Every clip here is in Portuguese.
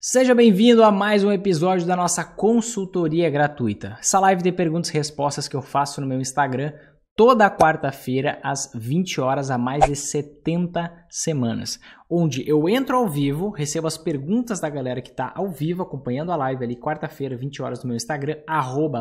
Seja bem-vindo a mais um episódio da nossa consultoria gratuita. Essa live de perguntas e respostas que eu faço no meu Instagram toda quarta-feira às 20 horas há mais de 70 semanas, onde eu entro ao vivo, recebo as perguntas da galera que está ao vivo acompanhando a live ali quarta-feira, 20 horas no meu Instagram,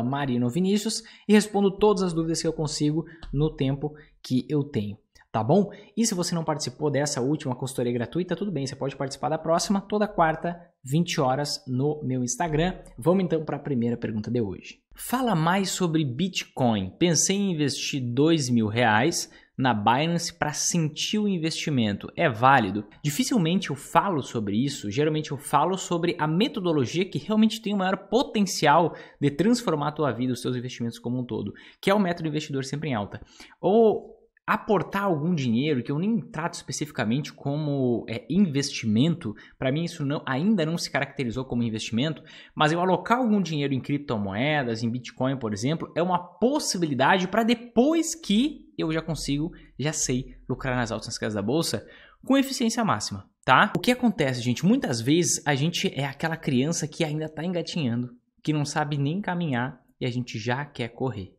@marinovinicius, e respondo todas as dúvidas que eu consigo no tempo que eu tenho. Tá bom? E se você não participou dessa última consultoria gratuita, tudo bem, você pode participar da próxima, toda quarta, 20 horas no meu Instagram. Vamos então para a primeira pergunta de hoje. Fala mais sobre Bitcoin. Pensei em investir R$2.000 na Binance para sentir o investimento. É válido? Dificilmente eu falo sobre isso, geralmente eu falo sobre a metodologia que realmente tem o maior potencial de transformar a tua vida, os teus investimentos como um todo, que é o método investidor sempre em alta. Ou aportar algum dinheiro, que eu nem trato especificamente como investimento, para mim isso ainda não se caracterizou como investimento, mas eu alocar algum dinheiro em criptomoedas, em Bitcoin, por exemplo, é uma possibilidade para depois que eu já sei lucrar nas altas quedas da bolsa com eficiência máxima, tá? O que acontece, gente? Muitas vezes a gente é aquela criança que ainda está engatinhando, que não sabe nem caminhar e a gente já quer correr.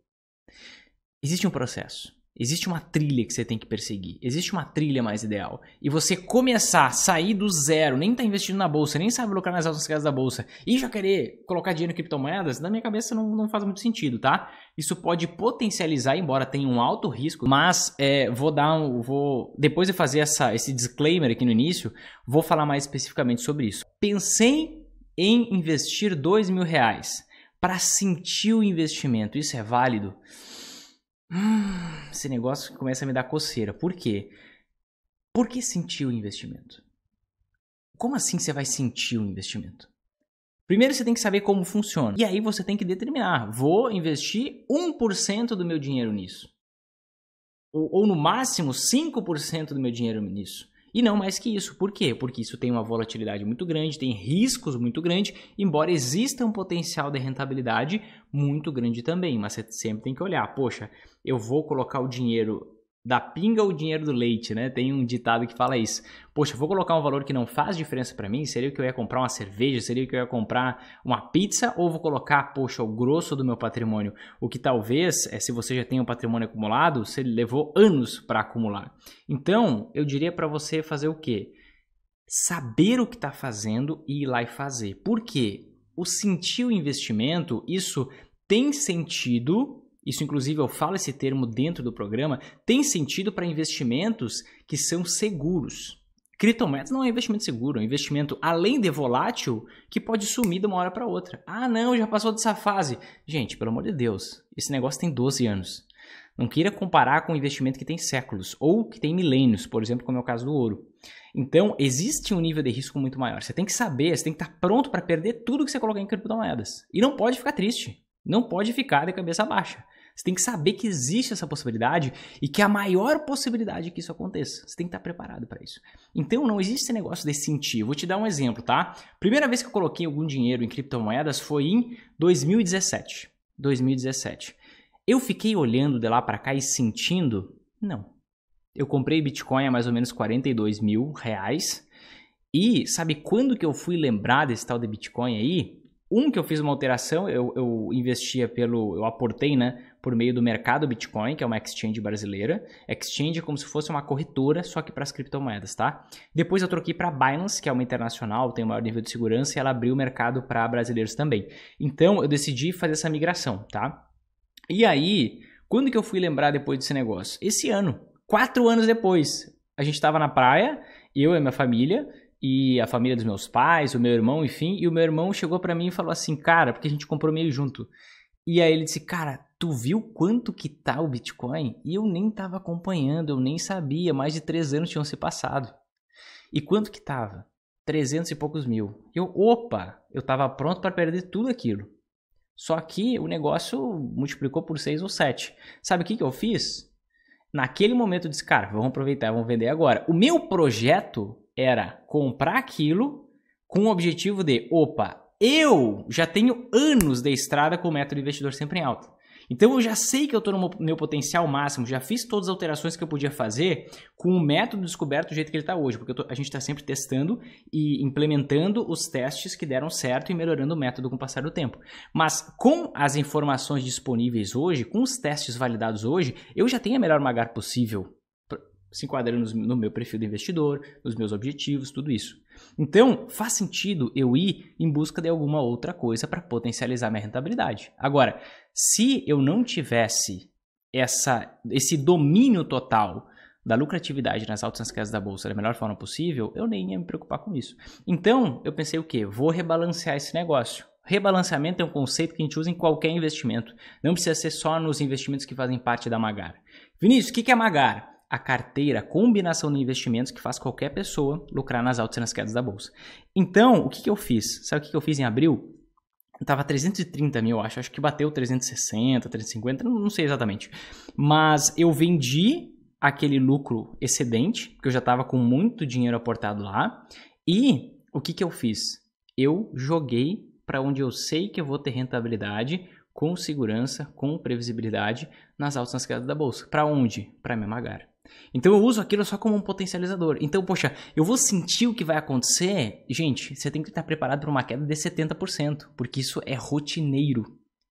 Existe um processo. Existe uma trilha que você tem que perseguir, existe uma trilha mais ideal. E você começar a sair do zero, nem tá investindo na bolsa, nem sabe lucrar nas altas quedas da bolsa e já querer colocar dinheiro em criptomoedas, na minha cabeça não faz muito sentido, tá? Isso pode potencializar, embora tenha um alto risco, mas depois de fazer esse disclaimer aqui no início, vou falar mais especificamente sobre isso. Pensei em investir R$2.000 para sentir o investimento, isso é válido? Esse negócio começa a me dar coceira. Por quê? Por que sentir o investimento? Como assim você vai sentir o investimento? Primeiro você tem que saber como funciona. E aí você tem que determinar. Vou investir 1% do meu dinheiro nisso. Ou no máximo 5% do meu dinheiro nisso. E não mais que isso. Por quê? Porque isso tem uma volatilidade muito grande, tem riscos muito grandes, embora exista um potencial de rentabilidade muito grande também. Mas você sempre tem que olhar, poxa, eu vou colocar o dinheiro da pinga ou o dinheiro do leite, né? Tem um ditado que fala isso. Poxa, eu vou colocar um valor que não faz diferença para mim? Seria que eu ia comprar uma cerveja? Seria que eu ia comprar uma pizza? Ou vou colocar, poxa, o grosso do meu patrimônio? O que talvez, se você já tem um patrimônio acumulado, você levou anos para acumular. Então, eu diria para você fazer o quê? Saber o que está fazendo e ir lá e fazer. Por quê? O sentir o investimento, isso tem sentido. Isso, inclusive, eu falo esse termo dentro do programa, tem sentido para investimentos que são seguros. Criptomoedas não é um investimento seguro, é um investimento, além de volátil, que pode sumir de uma hora para outra. Ah, não, já passou dessa fase. Gente, pelo amor de Deus, esse negócio tem 12 anos. Não queira comparar com um investimento que tem séculos ou que tem milênios, por exemplo, como é o caso do ouro. Então, existe um nível de risco muito maior. Você tem que saber, você tem que estar pronto para perder tudo que você colocar em criptomoedas. E não pode ficar triste, não pode ficar de cabeça baixa. Você tem que saber que existe essa possibilidade e que é a maior possibilidade que isso aconteça. Você tem que estar preparado para isso. Então não existe esse negócio de sentir. Eu vou te dar um exemplo, tá? Primeira vez que eu coloquei algum dinheiro em criptomoedas foi em 2017. Eu fiquei olhando de lá para cá e sentindo? Não. Eu comprei Bitcoin a mais ou menos R$42.000. E sabe quando que eu fui lembrar desse tal de Bitcoin aí? Que eu fiz uma alteração, eu investia eu aportei, né, por meio do mercado Bitcoin, que é uma exchange brasileira. Exchange é como se fosse uma corretora, só que para as criptomoedas, tá? Depois eu troquei para Binance, que é uma internacional, tem um maior nível de segurança, e ela abriu o mercado para brasileiros também. Então eu decidi fazer essa migração, tá? E aí, quando que eu fui lembrar depois desse negócio? Esse ano, 4 anos depois. A gente estava na praia, eu e a minha família, e a família dos meus pais, o meu irmão, enfim, e o meu irmão chegou pra mim e falou assim, cara, porque a gente comprou meio junto. E aí ele disse, cara, tu viu quanto que tá o Bitcoin? E eu nem tava acompanhando, eu nem sabia, mais de 3 anos tinham se passado. E quanto que tava? 300 e poucos mil. Eu tava pronto para perder tudo aquilo. Só que o negócio multiplicou por 6 ou 7. Sabe o que eu fiz? Naquele momento eu disse, cara, vamos aproveitar, vamos vender agora. O meu projeto era comprar aquilo com o objetivo de, eu já tenho anos de estrada com o método investidor sempre em alta. Então eu já sei que eu estou no meu potencial máximo, já fiz todas as alterações que eu podia fazer com o método descoberto do jeito que ele está hoje, porque a gente está sempre testando e implementando os testes que deram certo e melhorando o método com o passar do tempo. Mas com as informações disponíveis hoje, com os testes validados hoje, eu já tenho a melhor Magar possível, se enquadrando no meu perfil de investidor, nos meus objetivos, tudo isso. Então, faz sentido eu ir em busca de alguma outra coisa para potencializar minha rentabilidade. Agora, se eu não tivesse esse domínio total da lucratividade nas altas e nas quedas da bolsa da melhor forma possível, eu nem ia me preocupar com isso. Então, eu pensei o quê? Vou rebalancear esse negócio. Rebalanceamento é um conceito que a gente usa em qualquer investimento. Não precisa ser só nos investimentos que fazem parte da Magar. Vinícius, o que é Magar? A carteira, a combinação de investimentos que faz qualquer pessoa lucrar nas altas e nas quedas da bolsa. Então, o que eu fiz? Sabe o que eu fiz em abril? Estava 330 mil, acho que bateu 360, 350, não sei exatamente. Mas eu vendi aquele lucro excedente, porque eu já estava com muito dinheiro aportado lá. E o que eu fiz? Eu joguei para onde eu sei que eu vou ter rentabilidade, com segurança, com previsibilidade, nas altas e nas quedas da bolsa. Para onde? Para minha Magar. Então eu uso aquilo só como um potencializador. Então, poxa, eu vou sentir o que vai acontecer. Gente, você tem que estar preparado para uma queda de 70%, porque isso é rotineiro.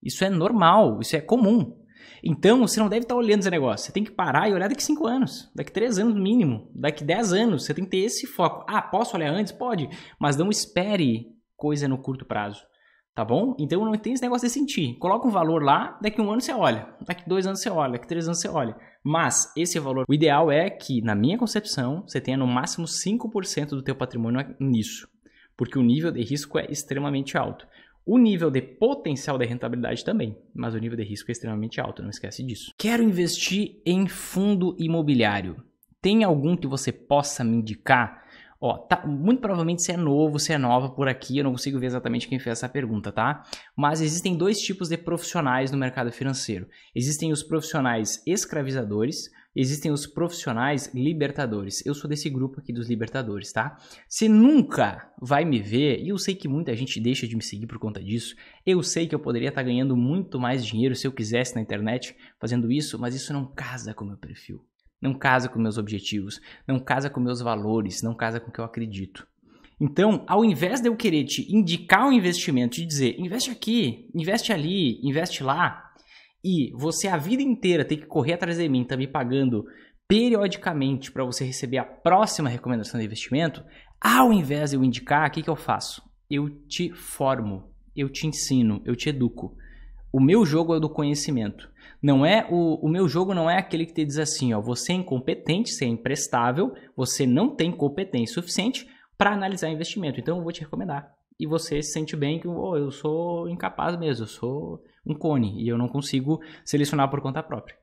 Isso é normal, isso é comum. Então, você não deve estar olhando esse negócio. Você tem que parar e olhar daqui 5 anos, daqui 3 anos no mínimo, daqui 10 anos. Você tem que ter esse foco. Ah, posso olhar antes? Pode, mas não espere coisa no curto prazo. Tá bom? Então não tem esse negócio de sentir. Coloca um valor lá, daqui 1 ano você olha, daqui 2 anos você olha, daqui 3 anos você olha. Mas esse valor, o ideal é que, na minha concepção, você tenha no máximo 5% do teu patrimônio nisso. Porque o nível de risco é extremamente alto. O nível de potencial de rentabilidade também, mas o nível de risco é extremamente alto, não esquece disso. Quero investir em fundo imobiliário. Tem algum que você possa me indicar? Ó, muito provavelmente você é novo, você é nova por aqui, eu não consigo ver exatamente quem fez essa pergunta, tá? Mas existem 2 tipos de profissionais no mercado financeiro. Existem os profissionais escravizadores, existem os profissionais libertadores. Eu sou desse grupo aqui dos libertadores, tá? Você nunca vai me ver, e eu sei que muita gente deixa de me seguir por conta disso, eu sei que eu poderia estar ganhando muito mais dinheiro se eu quisesse na internet fazendo isso, mas isso não casa com o meu perfil. Não casa com meus objetivos, não casa com meus valores, não casa com o que eu acredito. Então, ao invés de eu querer te indicar um investimento, te dizer, investe aqui, investe ali, investe lá, e você a vida inteira ter que correr atrás de mim, tá me pagando periodicamente para você receber a próxima recomendação de investimento, ao invés de eu indicar, o que eu faço? Eu te formo, eu te ensino, eu te educo. O meu jogo é o do conhecimento. Não é o meu jogo não é aquele que te diz assim, ó, você é incompetente, você é imprestável, você não tem competência suficiente para analisar investimento. Então eu vou te recomendar. E você se sente bem que eu sou incapaz mesmo, eu sou um cone e eu não consigo selecionar por conta própria.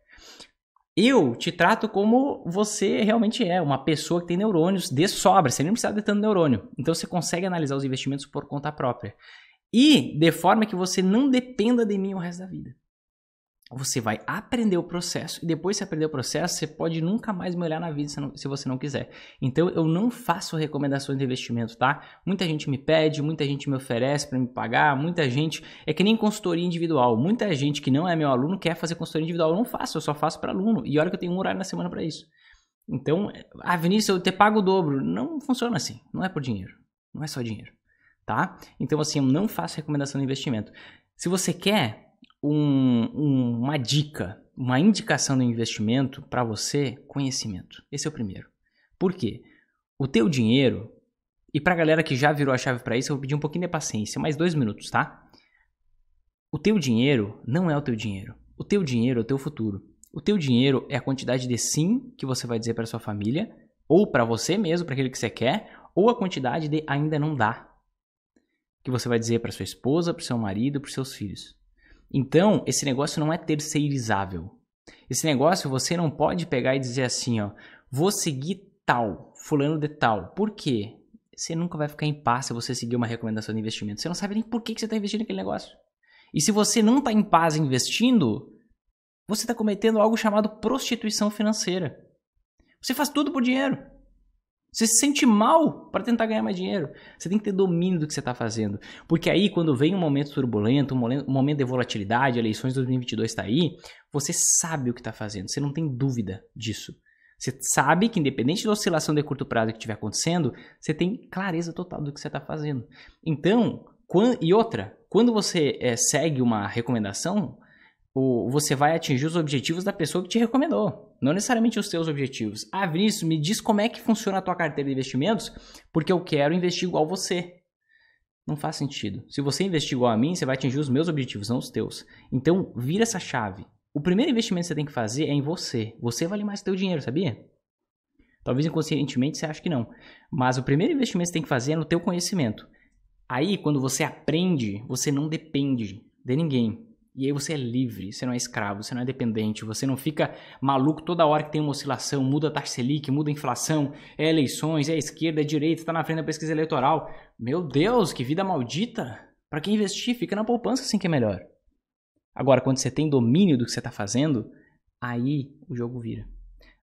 Eu te trato como você realmente é, uma pessoa que tem neurônios de sobra, você nem precisa de tanto neurônio. Então você consegue analisar os investimentos por conta própria. E de forma que você não dependa de mim o resto da vida. Você vai aprender o processo e depois que você aprender o processo, você pode nunca mais me olhar na vida se você não quiser. Então eu não faço recomendações de investimento, tá? Muita gente me pede, muita gente me oferece para me pagar, muita gente... É que nem consultoria individual. Muita gente que não é meu aluno quer fazer consultoria individual. Eu não faço, eu só faço para aluno. E olha que eu tenho 1 horário na semana para isso. Então, Vinícius, eu te pago o dobro. Não funciona assim. Não é por dinheiro. Não é só dinheiro. Tá? Então, assim, eu não faço recomendação de investimento. Se você quer uma dica, uma indicação de investimento para você, conhecimento. Esse é o primeiro. Por quê? O teu dinheiro, e para a galera que já virou a chave para isso, eu vou pedir um pouquinho de paciência, mais 2 minutos, tá? O teu dinheiro não é o teu dinheiro. O teu dinheiro é o teu futuro. O teu dinheiro é a quantidade de sim que você vai dizer para sua família, ou para você mesmo, para aquele que você quer, ou a quantidade de ainda não dá, que você vai dizer para sua esposa, para seu marido, para seus filhos. Então, esse negócio não é terceirizável. Esse negócio você não pode pegar e dizer assim, ó, vou seguir tal, fulano de tal. Por quê? Você nunca vai ficar em paz se você seguir uma recomendação de investimento. Você não sabe nem por que você está investindo naquele negócio. E se você não está em paz investindo, você está cometendo algo chamado prostituição financeira. Você faz tudo por dinheiro. Você se sente mal para tentar ganhar mais dinheiro. Você tem que ter domínio do que você está fazendo. Porque aí, quando vem um momento turbulento, um momento de volatilidade, eleições de 2022 está aí, você sabe o que está fazendo. Você não tem dúvida disso. Você sabe que, independente da oscilação de curto prazo que estiver acontecendo, você tem clareza total do que você está fazendo. Então, quando você segue uma recomendação, você vai atingir os objetivos da pessoa que te recomendou, não necessariamente os seus objetivos. Ah, Vinícius, me diz como é que funciona a tua carteira de investimentos, porque eu quero investir igual você. Não faz sentido. Se você investir igual a mim, você vai atingir os meus objetivos, não os teus. Então, vira essa chave. O primeiro investimento que você tem que fazer é em você. Você vale mais que teu dinheiro, sabia? Talvez inconscientemente você ache que não. Mas o primeiro investimento que você tem que fazer é no teu conhecimento. Aí, quando você aprende, você não depende de ninguém. E aí você é livre, você não é escravo, você não é dependente, você não fica maluco toda hora que tem uma oscilação, muda a taxa Selic, muda a inflação, é eleições, é esquerda, é direita, está na frente da pesquisa eleitoral. Meu Deus, que vida maldita! Para quem investir, fica na poupança assim que é melhor. Agora, quando você tem domínio do que você está fazendo, aí o jogo vira.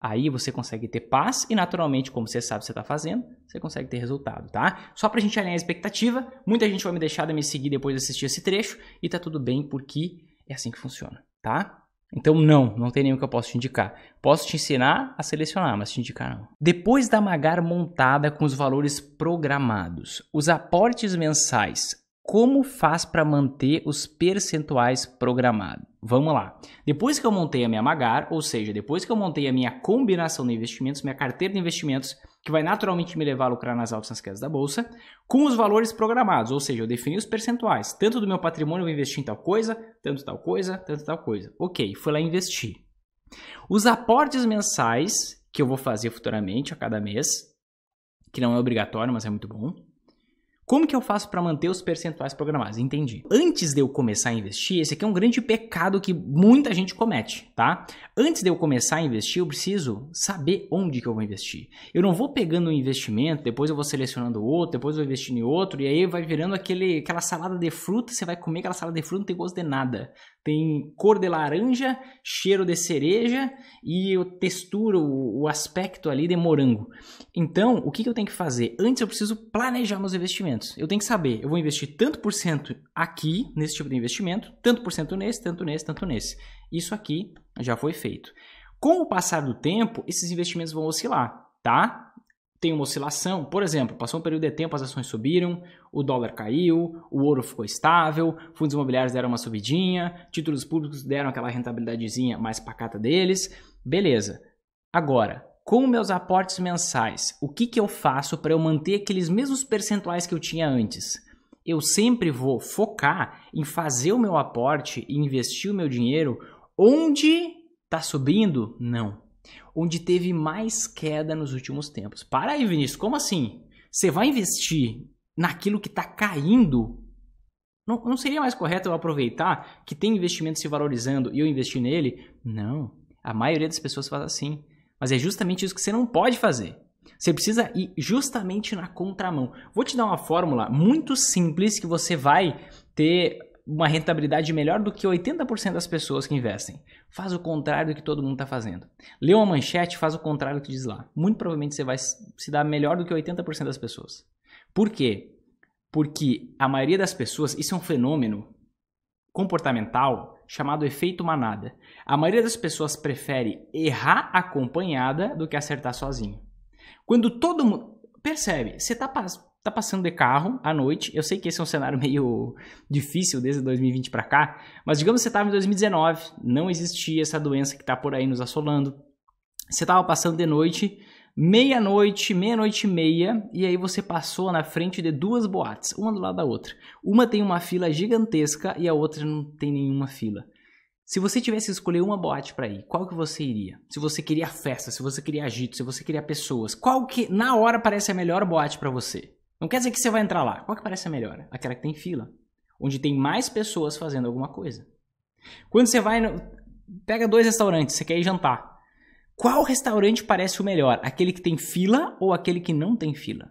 Aí você consegue ter paz e, naturalmente, como você sabe o que você está fazendo, você consegue ter resultado, tá? Só pra gente alinhar a expectativa, muita gente vai me deixar de me seguir depois de assistir esse trecho e tá tudo bem porque é assim que funciona, tá? Então não tem nenhum que eu possa te indicar. Posso te ensinar a selecionar, mas te indicar não. Depois da Magar montada com os valores programados, os aportes mensais, como faz para manter os percentuais programados? Vamos lá. Depois que eu montei a minha Magar, ou seja, depois que eu montei a minha combinação de investimentos, minha carteira de investimentos, que vai naturalmente me levar a lucrar nas altas e nas quedas da bolsa, com os valores programados, ou seja, eu defini os percentuais. Tanto do meu patrimônio eu vou investir em tal coisa, tanto tal coisa, tanto tal coisa. Ok, fui lá investir. Os aportes mensais que eu vou fazer futuramente, a cada mês, que não é obrigatório, mas é muito bom. Como que eu faço para manter os percentuais programados? Entendi. Antes de eu começar a investir, esse aqui é um grande pecado que muita gente comete, tá? Antes de eu começar a investir, eu preciso saber onde que eu vou investir. Eu não vou pegando um investimento, depois eu vou selecionando outro, depois eu vou investindo em outro, e aí vai virando aquela salada de fruta, você vai comer aquela salada de fruta, não tem gosto de nada. Tem cor de laranja, cheiro de cereja e textura, o aspecto ali de morango. Então, o que eu tenho que fazer? Antes eu preciso planejar meus investimentos. Eu tenho que saber, eu vou investir tanto por cento aqui, nesse tipo de investimento, tanto por cento nesse, tanto nesse, tanto nesse. Isso aqui já foi feito. Com o passar do tempo, esses investimentos vão oscilar, tá? Tem uma oscilação, por exemplo, passou um período de tempo, as ações subiram, o dólar caiu, o ouro ficou estável, fundos imobiliários deram uma subidinha, títulos públicos deram aquela rentabilidadezinha mais pacata deles, beleza. Agora, com meus aportes mensais, o que eu faço para eu manter aqueles mesmos percentuais que eu tinha antes? Eu sempre vou focar em fazer o meu aporte e investir o meu dinheiro onde está subindo? Não. Onde teve mais queda nos últimos tempos. Para aí, Vinícius, como assim? Você vai investir naquilo que está caindo? Não seria mais correto eu aproveitar que tem investimento se valorizando e eu investir nele? Não. A maioria das pessoas faz assim. Mas é justamente isso que você não pode fazer. Você precisa ir justamente na contramão. Vou te dar uma fórmula muito simples que você vai ter uma rentabilidade melhor do que 80% das pessoas que investem. Faz o contrário do que todo mundo está fazendo. Lê uma manchete, faz o contrário do que diz lá. Muito provavelmente você vai se dar melhor do que 80% das pessoas. Por quê? Porque a maioria das pessoas, isso é um fenômeno comportamental chamado efeito manada. A maioria das pessoas prefere errar acompanhada do que acertar sozinho. Quando todo mundo... Percebe, você está passando de carro à noite, eu sei que esse é um cenário meio difícil desde 2020 para cá, mas digamos que você estava em 2019, não existia essa doença que está por aí nos assolando, você estava passando de noite, meia-noite e meia, e aí você passou na frente de duas boates, uma do lado da outra. Uma tem uma fila gigantesca e a outra não tem nenhuma fila. Se você tivesse que escolher uma boate para ir, qual que você iria? Se você queria festa, se você queria agito, se você queria pessoas, qual que na hora parece a melhor boate para você? Não quer dizer que você vai entrar lá. Qual que parece a melhor? Aquela que tem fila. Onde tem mais pessoas fazendo alguma coisa. Quando você vai... Pega 2 restaurantes, você quer ir jantar. Qual restaurante parece o melhor? Aquele que tem fila ou aquele que não tem fila?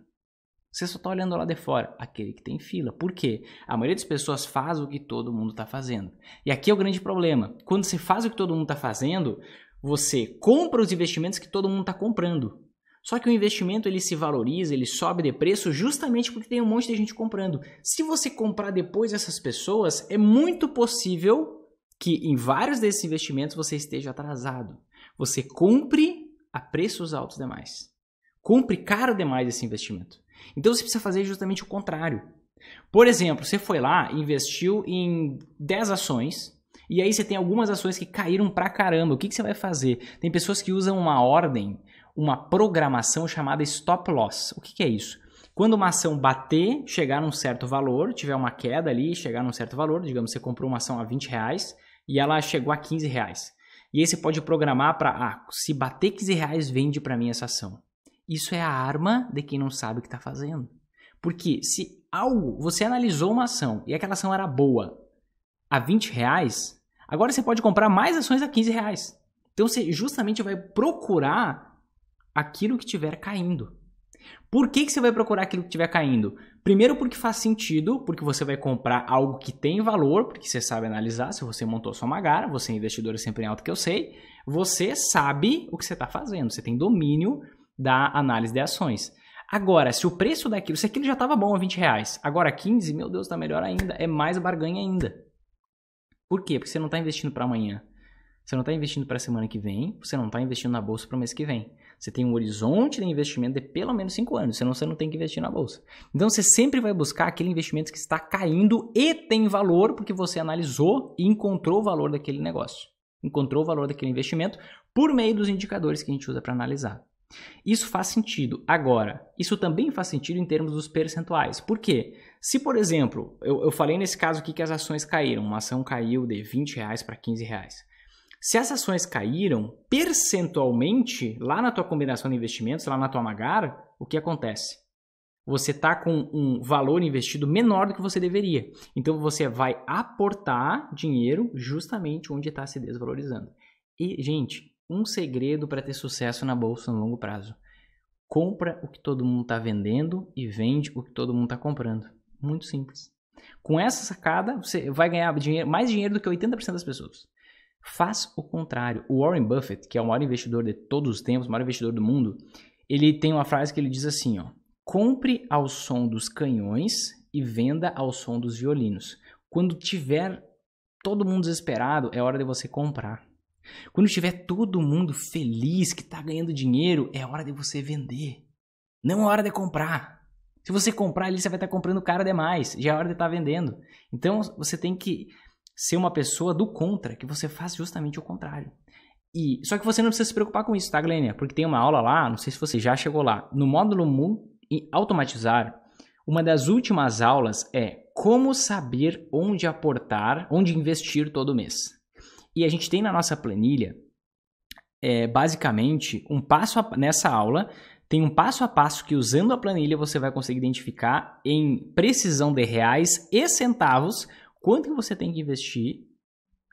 Você só está olhando lá de fora. Aquele que tem fila. Por quê? A maioria das pessoas faz o que todo mundo está fazendo. E aqui é o grande problema. Quando você faz o que todo mundo está fazendo, você compra os investimentos que todo mundo está comprando. Só que o investimento ele se valoriza, ele sobe de preço justamente porque tem um monte de gente comprando. Se você comprar depois dessas pessoas, é muito possível que em vários desses investimentos você esteja atrasado. Você compre a preços altos demais. Compre caro demais esse investimento. Então você precisa fazer justamente o contrário. Por exemplo, você foi lá, investiu em 10 ações, e aí você tem algumas ações que caíram pra caramba. O que você vai fazer? Tem pessoas que usam uma ordem, uma programação chamada stop loss. O que é isso? Quando uma ação bater, chegar num certo valor, tiver uma queda ali, chegar num certo valor, digamos, você comprou uma ação a R$20 e ela chegou a R$15. E aí você pode programar para, se bater R$15, vende para mim essa ação. Isso é a arma de quem não sabe o que está fazendo. Porque se você analisou uma ação e aquela ação era boa a R$20, agora você pode comprar mais ações a R$15. Então você justamente vai procurar aquilo que estiver caindo. Por que você vai procurar aquilo que estiver caindo? Primeiro porque faz sentido, porque você vai comprar algo que tem valor, porque você sabe analisar, se você montou sua Magara, você é investidor sempre em alto que eu sei, você sabe o que você está fazendo, você tem domínio da análise de ações. Agora, se o preço daquilo, se aquilo já estava bom a R$20, agora 15, meu Deus, está melhor ainda, é mais barganha ainda. Por quê? Porque você não está investindo para amanhã, você não está investindo para a semana que vem, você não está investindo na bolsa para o mês que vem. Você tem um horizonte de investimento de pelo menos 5 anos, senão você não tem que investir na bolsa. Então você sempre vai buscar aquele investimento que está caindo e tem valor porque você analisou e encontrou o valor daquele negócio. Encontrou o valor daquele investimento por meio dos indicadores que a gente usa para analisar. Isso faz sentido. Agora, isso também faz sentido em termos dos percentuais. Por quê? Se, por exemplo, eu falei nesse caso aqui que as ações caíram, uma ação caiu de R$20 para R$15. Se as ações caíram, percentualmente, lá na tua combinação de investimentos, lá na tua Magara, o que acontece? Você está com um valor investido menor do que você deveria. Então, você vai aportar dinheiro justamente onde está se desvalorizando. E, gente, um segredo para ter sucesso na bolsa no longo prazo. Compra o que todo mundo está vendendo e vende o que todo mundo está comprando. Muito simples. Com essa sacada, você vai ganhar mais dinheiro do que 80% das pessoas. Faz o contrário. O Warren Buffett, que é o maior investidor de todos os tempos, o maior investidor do mundo, ele tem uma frase que ele diz assim, compre ao som dos canhões e venda ao som dos violinos. Quando tiver todo mundo desesperado, é hora de você comprar. Quando tiver todo mundo feliz, que está ganhando dinheiro, é hora de você vender. Não é hora de comprar. Se você comprar ali, você vai estar comprando caro demais. Já é hora de estar vendendo. Então, você tem que ser uma pessoa do contra, que você faz justamente o contrário. Só que você não precisa se preocupar com isso, tá, Glênia? Porque tem uma aula lá, não sei se você já chegou lá, no módulo Automatizar, uma das últimas aulas é como saber onde aportar, onde investir todo mês. E a gente tem na nossa planilha, basicamente, nessa aula, tem um passo a passo que usando a planilha você vai conseguir identificar em precisão de reais e centavos quanto que você tem que investir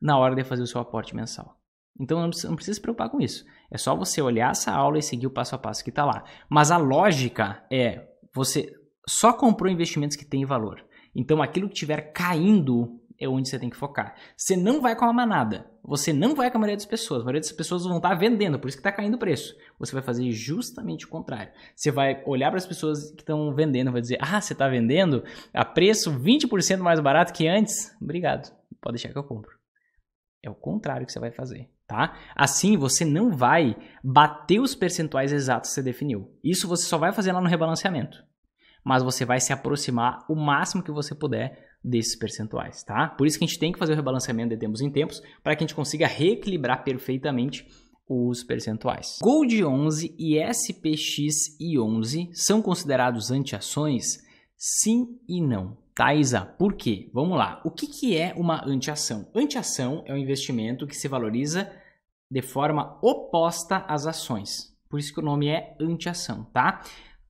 na hora de fazer o seu aporte mensal. Então não precisa se preocupar com isso. É só você olhar essa aula e seguir o passo a passo que está lá. Mas a lógica é, você só comprou investimentos que têm valor. Então aquilo que estiver caindo é onde você tem que focar. Você não vai com a manada. Você não vai com a maioria das pessoas. A maioria das pessoas vão estar vendendo, por isso que está caindo o preço. Você vai fazer justamente o contrário. Você vai olhar para as pessoas que estão vendendo e vai dizer, você está vendendo a preço 20% mais barato que antes? Obrigado, pode deixar que eu compro. É o contrário que você vai fazer, tá? Assim, você não vai bater os percentuais exatos que você definiu. Isso você só vai fazer lá no rebalanceamento. Mas você vai se aproximar o máximo que você puder desses percentuais, tá? Por isso que a gente tem que fazer o rebalanceamento de tempos em tempos para que a gente consiga reequilibrar perfeitamente os percentuais. Gold 11 e SPX e 11 são considerados anti-ações? Sim e não. Tá, Isa? Por quê? Vamos lá. O que é uma anti-ação? Anti-ação é um investimento que se valoriza de forma oposta às ações. Por isso que o nome é anti-ação, tá?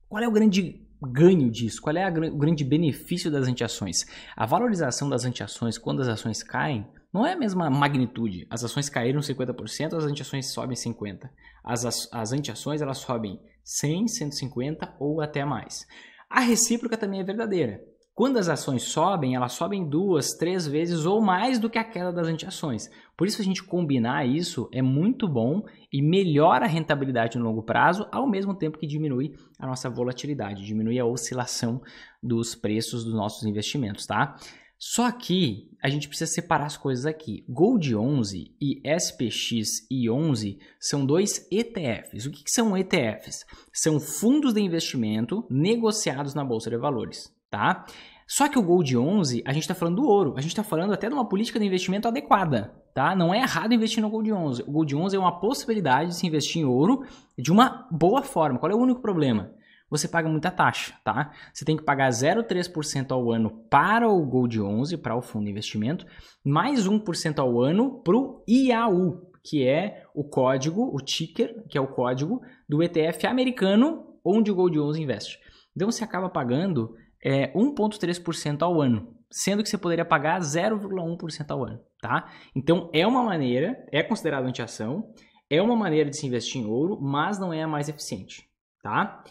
Qual é o grande ganho disso? Qual é o grande benefício das anti-ações? A valorização das anti-ações quando as ações caem não é a mesma magnitude. As ações caíram 50%, as anti-ações sobem 50%. As anti-ações elas sobem 100, 150 ou até mais. A recíproca também é verdadeira. Quando as ações sobem, elas sobem 2, 3 vezes ou mais do que a queda das anti-ações. Por isso a gente combinar isso é muito bom e melhora a rentabilidade no longo prazo, ao mesmo tempo que diminui a nossa volatilidade, diminui a oscilação dos preços dos nossos investimentos, tá? Só que a gente precisa separar as coisas aqui. Gold 11 e SPX-11 são dois ETFs. O que são ETFs? São fundos de investimento negociados na Bolsa de Valores, tá? Só que o Gold 11, a gente está falando do ouro. A gente está falando até de uma política de investimento adequada, tá? Não é errado investir no Gold 11. O Gold 11 é uma possibilidade de se investir em ouro de uma boa forma. Qual é o único problema? Você paga muita taxa, tá? Você tem que pagar 0,3% ao ano para o Gold 11, para o fundo de investimento, mais 1% ao ano para o IAU, que é o código, o ticker, que é o código do ETF americano onde o Gold 11 investe. Então você acaba pagando 1,3% ao ano, sendo que você poderia pagar 0,1% ao ano, tá? Então é uma maneira, é considerado anti-ação, é uma maneira de se investir em ouro, mas não é a mais eficiente, tá?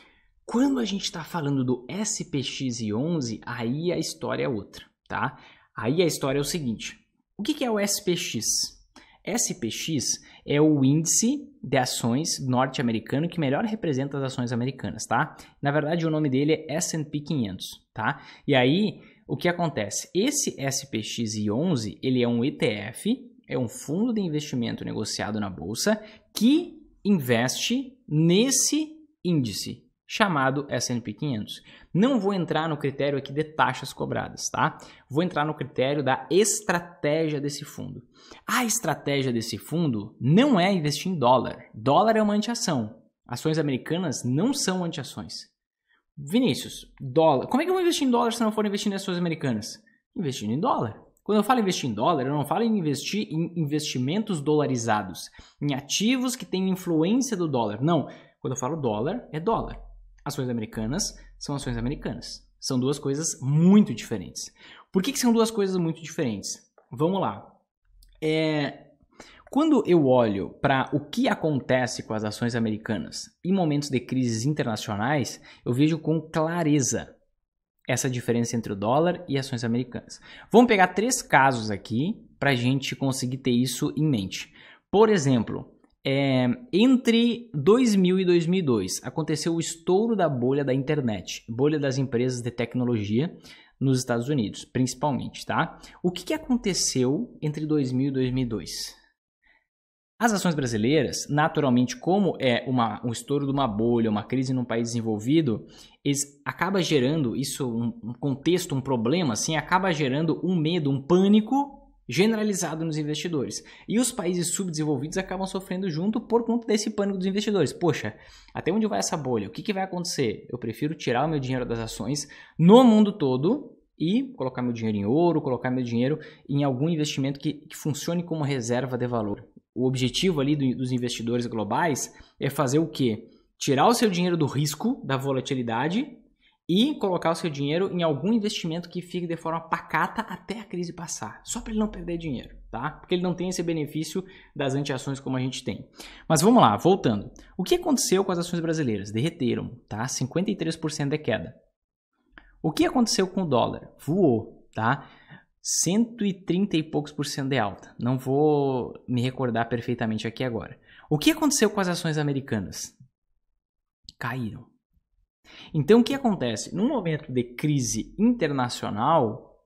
Quando a gente está falando do SPX-11, aí a história é outra, tá? Aí a história é o seguinte, o que é o SPX? SPX é o índice de ações norte-americano que melhor representa as ações americanas, tá? Na verdade, o nome dele é S&P 500, tá? E aí, o que acontece? Esse SPX-11, ele é um ETF, é um fundo de investimento negociado na bolsa que investe nesse índice chamado S&P 500. Não vou entrar no critério aqui de taxas cobradas, tá? Vou entrar no critério da estratégia desse fundo. A estratégia desse fundo não é investir em dólar. Dólar é uma anti-ação. Ações americanas não são anti-ações. Vinícius, dólar. Como é que eu vou investir em dólar se não for investir em ações americanas? Investindo em dólar. Quando eu falo investir em dólar, eu não falo em investir em investimentos dolarizados, em ativos que têm influência do dólar. Não. Quando eu falo dólar, é dólar. Ações americanas são ações americanas. São duas coisas muito diferentes. Por que são duas coisas muito diferentes? Vamos lá. Quando eu olho para o que acontece com as ações americanas em momentos de crises internacionais, eu vejo com clareza essa diferença entre o dólar e ações americanas. Vamos pegar 3 casos aqui para a gente conseguir ter isso em mente. Por exemplo, entre 2000 e 2002, aconteceu o estouro da bolha da internet, bolha das empresas de tecnologia nos Estados Unidos, principalmente, tá? O que aconteceu entre 2000 e 2002? As ações brasileiras, naturalmente, como é um estouro de uma bolha, uma crise num país desenvolvido, acaba gerando isso, um contexto, um problema, assim, acaba gerando um medo, um pânico generalizado nos investidores. E os países subdesenvolvidos acabam sofrendo junto por conta desse pânico dos investidores. Poxa, até onde vai essa bolha? O que vai acontecer? Eu prefiro tirar o meu dinheiro das ações no mundo todo e colocar meu dinheiro em ouro, colocar meu dinheiro em algum investimento que funcione como reserva de valor. O objetivo ali dos investidores globais é fazer o quê? Tirar o seu dinheiro do risco, da volatilidade e colocar o seu dinheiro em algum investimento que fique de forma pacata até a crise passar, só para ele não perder dinheiro, tá? Porque ele não tem esse benefício das anti-ações como a gente tem. Mas vamos lá, voltando. O que aconteceu com as ações brasileiras? Derreteram, tá? 53% de queda. O que aconteceu com o dólar? Voou, tá? 130 e poucos por cento de alta. Não vou me recordar perfeitamente aqui agora. O que aconteceu com as ações americanas? Caíram. Então, o que acontece? Num momento de crise internacional,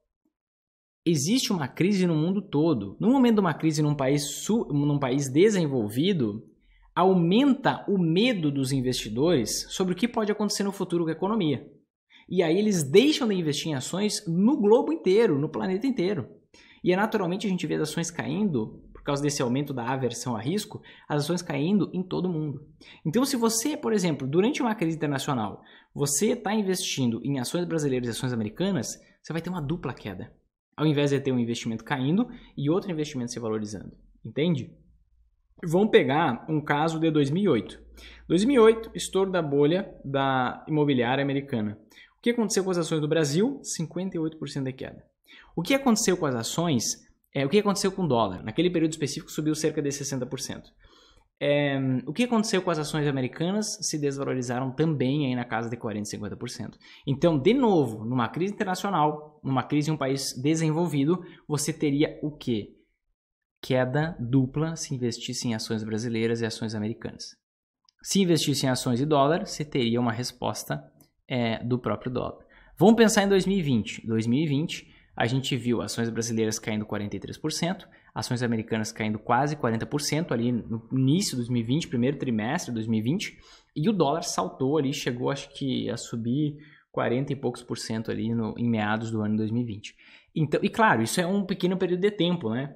existe uma crise no mundo todo. No momento de uma crise num país desenvolvido, aumenta o medo dos investidores sobre o que pode acontecer no futuro com a economia. E aí eles deixam de investir em ações no globo inteiro, no planeta inteiro. E naturalmente a gente vê as ações caindo, por causa desse aumento da aversão a risco, as ações caindo em todo o mundo. Então, se você, por exemplo, durante uma crise internacional, você está investindo em ações brasileiras e ações americanas, você vai ter uma dupla queda. Ao invés de ter um investimento caindo e outro investimento se valorizando. Entende? Vamos pegar um caso de 2008. 2008, estouro da bolha da imobiliária americana. O que aconteceu com as ações do Brasil? 58% de queda. O que aconteceu com as ações? O que aconteceu com o dólar? Naquele período específico subiu cerca de 60%. O que aconteceu com as ações americanas? Se desvalorizaram também aí na casa de 40%, 50%. Então, de novo, numa crise internacional, numa crise em um país desenvolvido, você teria o quê? Queda dupla se investisse em ações brasileiras e ações americanas. Se investisse em ações de dólar, você teria uma resposta do próprio dólar. Vamos pensar em 2020. 2020, a gente viu ações brasileiras caindo 43%, ações americanas caindo quase 40% ali no início de 2020, primeiro trimestre de 2020, e o dólar saltou ali, chegou acho que a subir 40 e poucos por cento ali em meados do ano 2020. Então, e claro, isso é um pequeno período de tempo, né?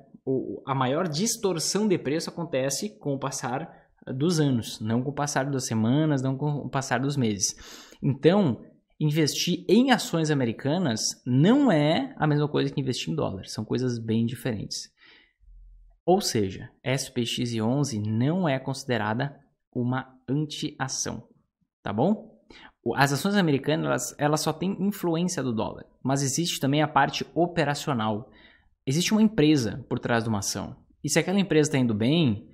A maior distorção de preço acontece com o passar dos anos, não com o passar das semanas, não com o passar dos meses. Então, investir em ações americanas não é a mesma coisa que investir em dólar, são coisas bem diferentes. Ou seja, SPX11 não é considerada uma anti-ação, tá bom? As ações americanas elas só têm influência do dólar, mas existe também a parte operacional. Existe uma empresa por trás de uma ação. E se aquela empresa está indo bem,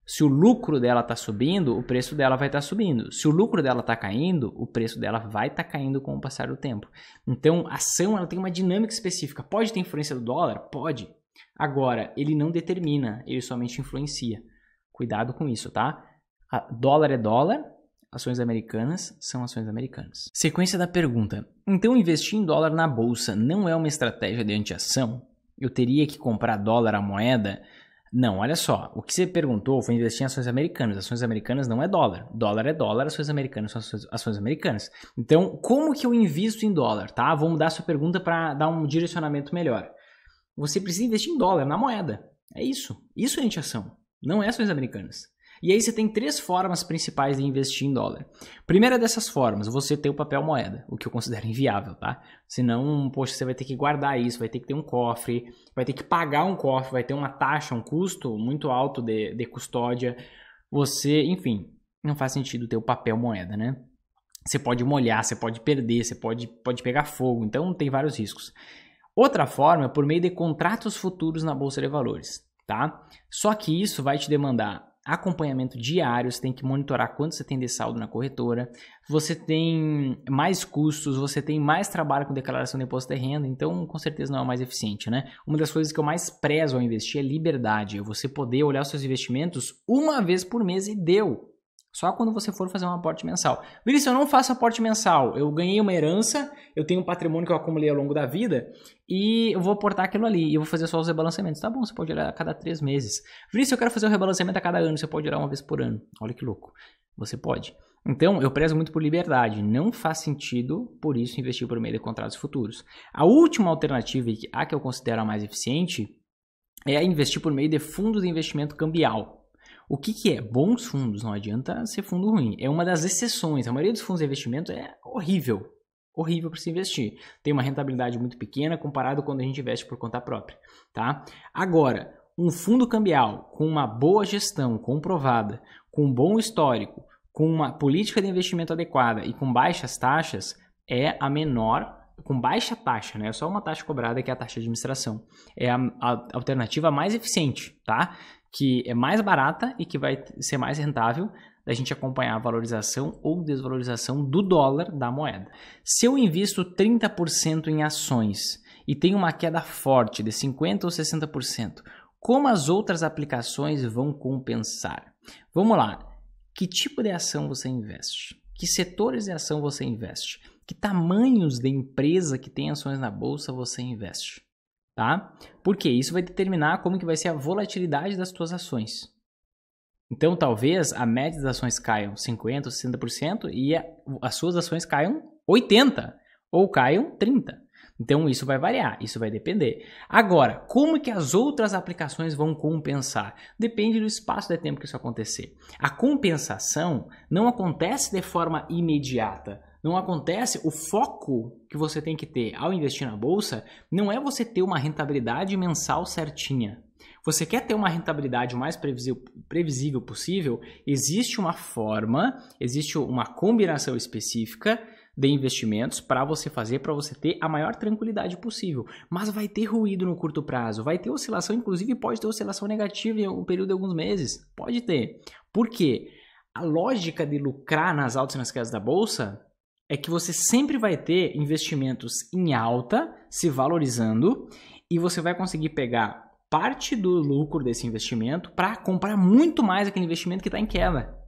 se o lucro dela está subindo, o preço dela vai estar subindo. Se o lucro dela está caindo, o preço dela vai estar caindo com o passar do tempo. Então, a ação ela tem uma dinâmica específica. Pode ter influência do dólar? Pode. Agora, ele não determina, ele somente influencia. Cuidado com isso, tá? Dólar é dólar, ações americanas são ações americanas. Sequência da pergunta. Então, investir em dólar na bolsa não é uma estratégia de anti-ação? Eu teria que comprar dólar a moeda? Não, olha só. O que você perguntou foi investir em ações americanas. Ações americanas não é dólar. Dólar é dólar, ações americanas são ações americanas. Então, como que eu invisto em dólar, tá? Vou mudar a sua pergunta para dar um direcionamento melhor. Você precisa investir em dólar, na moeda. É isso. Isso é anti-ação. Não é ações americanas. E aí você tem 3 formas principais de investir em dólar. Primeira dessas formas, você ter o papel moeda, o que eu considero inviável, tá? Senão, poxa, você vai ter que guardar isso, vai ter que ter um cofre, vai ter que pagar um cofre, vai ter uma taxa, um custo muito alto de custódia. Você, enfim, não faz sentido ter o papel moeda, né? Você pode molhar, você pode perder, você pode pegar fogo, então tem vários riscos. Outra forma é por meio de contratos futuros na Bolsa de Valores, tá? Só que isso vai te demandar acompanhamento diário, você tem que monitorar quanto você tem de saldo na corretora, você tem mais custos, você tem mais trabalho com declaração de imposto de renda, então com certeza não é o mais eficiente, né? Uma das coisas que eu mais prezo ao investir é liberdade, é você poder olhar os seus investimentos uma vez por mês e deu. Só quando você for fazer um aporte mensal. Vinícius, eu não faço aporte mensal. Eu ganhei uma herança, eu tenho um patrimônio que eu acumulei ao longo da vida e eu vou aportar aquilo ali e eu vou fazer só os rebalanceamentos. Tá bom, você pode olhar a cada 3 meses. Vinícius, eu quero fazer o rebalanceamento a cada ano. Você pode olhar uma vez por ano. Olha que louco. Você pode. Então, eu prezo muito por liberdade. Não faz sentido, por isso, investir por meio de contratos futuros. A última alternativa, a que eu considero a mais eficiente, é investir por meio de fundos de investimento cambial. O que é? Bons fundos, não adianta ser fundo ruim. É uma das exceções. A maioria dos fundos de investimento é horrível. Horrível para se investir. Tem uma rentabilidade muito pequena comparado quando a gente investe por conta própria, tá? Agora, um fundo cambial com uma boa gestão comprovada, com um bom histórico, com uma política de investimento adequada e com baixas taxas, é a menor, com baixa taxa, né? É só uma taxa cobrada que é a taxa de administração. É a alternativa mais eficiente, tá? Que é mais barata e que vai ser mais rentável da gente acompanhar a valorização ou desvalorização do dólar da moeda. Se eu invisto 30% em ações e tenho uma queda forte de 50% ou 60%, como as outras aplicações vão compensar? Vamos lá. Que tipo de ação você investe? Que setores de ação você investe? Que tamanhos de empresa que tem ações na bolsa você investe? Tá? Porque isso vai determinar como que vai ser a volatilidade das tuas ações. Então, talvez a média das ações caiam 50% ou 60% e as suas ações caiam 80% ou caiam 30%. Então, isso vai variar, isso vai depender. Agora, como que as outras aplicações vão compensar? Depende do espaço de tempo que isso acontecer. A compensação não acontece de forma imediata. Não acontece, o foco que você tem que ter ao investir na bolsa não é você ter uma rentabilidade mensal certinha. Você quer ter uma rentabilidade o mais previsível possível, existe uma forma, existe uma combinação específica de investimentos para você fazer, para você ter a maior tranquilidade possível. Mas vai ter ruído no curto prazo, vai ter oscilação, inclusive pode ter oscilação negativa em um período de alguns meses. Pode ter. Por quê? A lógica de lucrar nas altas e nas quedas da bolsa é que você sempre vai ter investimentos em alta, se valorizando, e você vai conseguir pegar parte do lucro desse investimento para comprar muito mais aquele investimento que está em queda.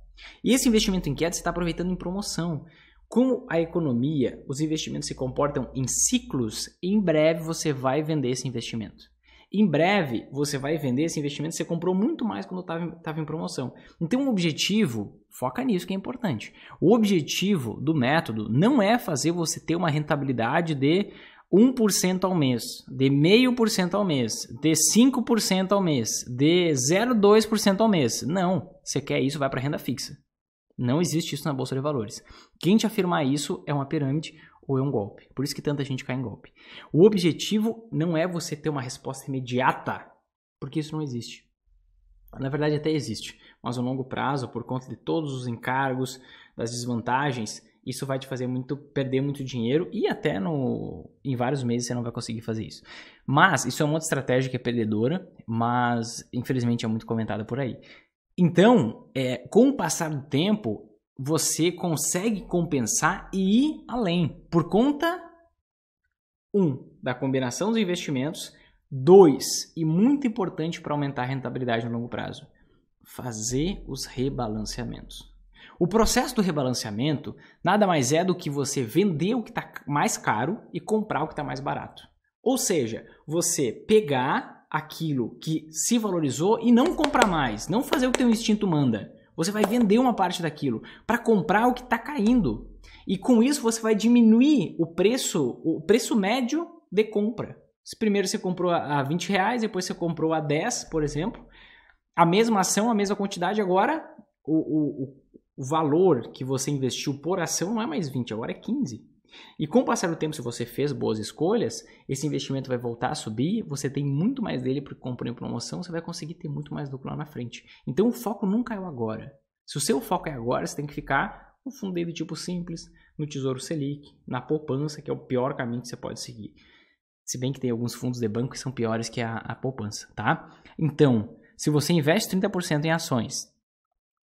E esse investimento em queda você está aproveitando em promoção. Como a economia, os investimentos se comportam em ciclos, em breve você vai vender esse investimento. Em breve você vai vender esse investimento que você comprou muito mais quando estava em promoção. Então o objetivo, foca nisso que é importante. O objetivo do método não é fazer você ter uma rentabilidade de 1% ao mês, de 0,5% ao mês, de 5% ao mês, de 0,2% ao mês. Não, você quer isso, vai para renda fixa. Não existe isso na Bolsa de Valores. Quem te afirmar isso é uma pirâmide ou é um golpe. Por isso que tanta gente cai em golpe. O objetivo não é você ter uma resposta imediata, porque isso não existe. Na verdade até existe, mas a longo prazo, por conta de todos os encargos, das desvantagens, isso vai te fazer perder muito dinheiro e até em vários meses você não vai conseguir fazer isso. Mas isso é uma outra estratégia que é perdedora, mas infelizmente é muito comentada por aí. Então, com o passar do tempo, você consegue compensar e ir além. Por conta, 1, da combinação dos investimentos, 2, e muito importante para aumentar a rentabilidade no longo prazo, fazer os rebalanceamentos. O processo do rebalanceamento nada mais é do que você vender o que está mais caro e comprar o que está mais barato. Ou seja, você pegar aquilo que se valorizou e não comprar mais, não fazer o que o teu instinto manda. Você vai vender uma parte daquilo para comprar o que está caindo. E com isso você vai diminuir o preço médio de compra. Se primeiro você comprou a R$20, depois você comprou a 10, por exemplo, a mesma ação, a mesma quantidade, agora o valor que você investiu por ação não é mais 20, agora é 15. E com o passar do tempo, se você fez boas escolhas, esse investimento vai voltar a subir, você tem muito mais dele porque comprou em promoção, você vai conseguir ter muito mais lucro lá na frente. Então o foco nunca é o agora. Se o seu foco é agora, você tem que ficar no fundo do tipo simples, no Tesouro Selic, na poupança, que é o pior caminho que você pode seguir. Se bem que tem alguns fundos de banco que são piores que a poupança, tá? Então, se você investe 30% em ações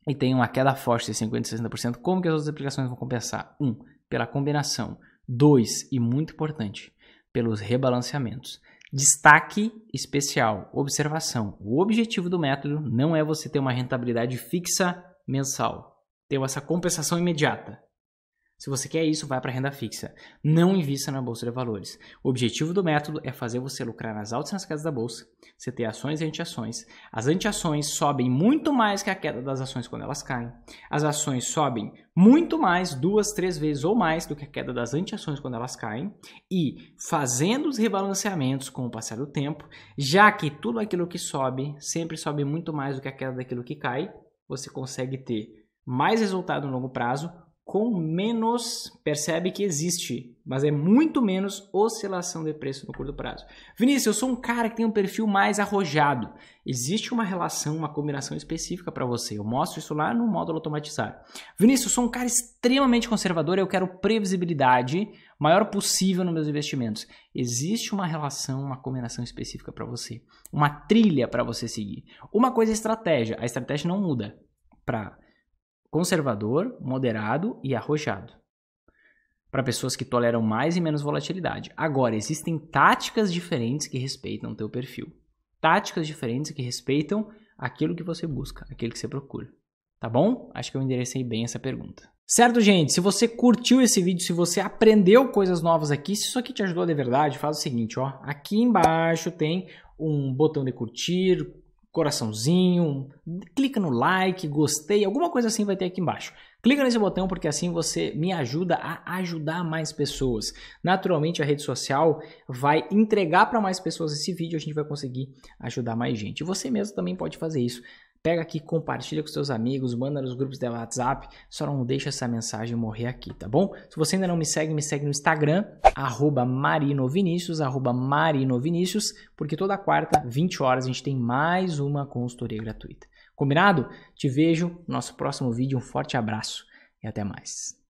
e tem uma queda forte de 50%, 60%, como que as outras aplicações vão compensar? 1, pela combinação. 2, e muito importante, pelos rebalanceamentos. Destaque especial, observação. O objetivo do método não é você ter uma rentabilidade fixa mensal, ter essa compensação imediata. Se você quer isso, vai para a renda fixa. Não invista na Bolsa de Valores. O objetivo do método é fazer você lucrar nas altas e nas quedas da Bolsa. Você ter ações e anti-ações. As anti-ações sobem muito mais que a queda das ações quando elas caem. As ações sobem muito mais, 2, 3 vezes ou mais do que a queda das anti-ações quando elas caem. E fazendo os rebalanceamentos com o passar do tempo, já que tudo aquilo que sobe sempre sobe muito mais do que a queda daquilo que cai, você consegue ter mais resultado no longo prazo, com menos, percebe que existe, mas é muito menos oscilação de preço no curto prazo. Vinícius, eu sou um cara que tem um perfil mais arrojado. Existe uma relação, uma combinação específica para você. Eu mostro isso lá no módulo automatizar. Vinícius, eu sou um cara extremamente conservador, eu quero previsibilidade maior possível nos meus investimentos. Existe uma relação, uma combinação específica para você. Uma trilha para você seguir. Uma coisa é estratégia. A estratégia não muda para conservador, moderado e arrojado. Para pessoas que toleram mais e menos volatilidade. Agora, existem táticas diferentes que respeitam o teu perfil. Táticas diferentes que respeitam aquilo que você busca, aquilo que você procura. Tá bom? Acho que eu enderecei bem essa pergunta. Certo, gente? Se você curtiu esse vídeo, se você aprendeu coisas novas aqui, se isso aqui te ajudou de verdade, faz o seguinte, ó. Aqui embaixo tem um botão de curtir, coraçãozinho, clica no like, gostei, alguma coisa assim vai ter aqui embaixo. Clica nesse botão porque assim você me ajuda a ajudar mais pessoas. Naturalmente a rede social vai entregar para mais pessoas esse vídeo, a gente vai conseguir ajudar mais gente. E você mesmo também pode fazer isso. Pega aqui, compartilha com seus amigos, manda nos grupos de WhatsApp, só não deixa essa mensagem morrer aqui, tá bom? Se você ainda não me segue no Instagram, @marinovinicius, @marinovinicius, porque toda quarta, 20 horas, a gente tem mais uma consultoria gratuita. Combinado? Te vejo no nosso próximo vídeo, um forte abraço e até mais.